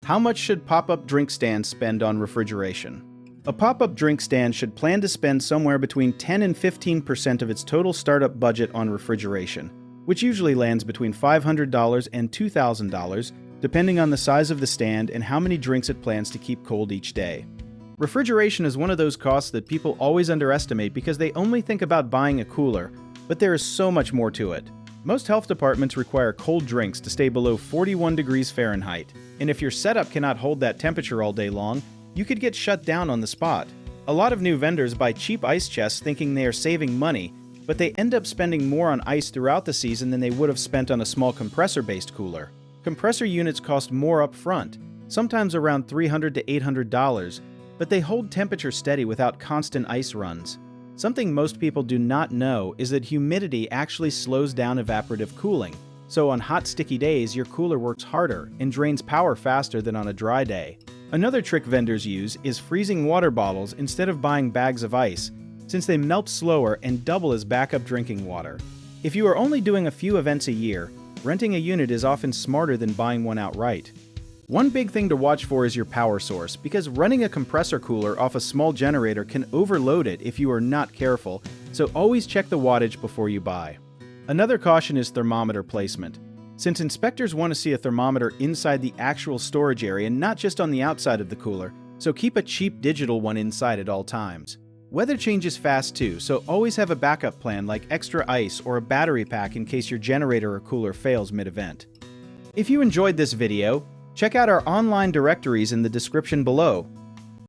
How much should pop-up drink stands spend on refrigeration? A pop-up drink stand should plan to spend somewhere between 10 and 15% of its total startup budget on refrigeration, which usually lands between $500 and $2,000, depending on the size of the stand and how many drinks it plans to keep cold each day. Refrigeration is one of those costs that people always underestimate because they only think about buying a cooler, but there is so much more to it. Most health departments require cold drinks to stay below 41 degrees Fahrenheit, and if your setup cannot hold that temperature all day long, you could get shut down on the spot. A lot of new vendors buy cheap ice chests thinking they are saving money, but they end up spending more on ice throughout the season than they would have spent on a small compressor-based cooler. Compressor units cost more up front, sometimes around $300 to $800, but they hold temperature steady without constant ice runs. Something most people do not know is that humidity actually slows down evaporative cooling, so on hot, sticky days, your cooler works harder and drains power faster than on a dry day. Another trick vendors use is freezing water bottles instead of buying bags of ice, since they melt slower and double as backup drinking water. If you are only doing a few events a year, renting a unit is often smarter than buying one outright. One big thing to watch for is your power source, because running a compressor cooler off a small generator can overload it if you are not careful, so always check the wattage before you buy. Another caution is thermometer placement. Since inspectors want to see a thermometer inside the actual storage area and not just on the outside of the cooler, so keep a cheap digital one inside at all times. Weather changes fast too, so always have a backup plan like extra ice or a battery pack in case your generator or cooler fails mid-event. If you enjoyed this video, check out our online directories in the description below.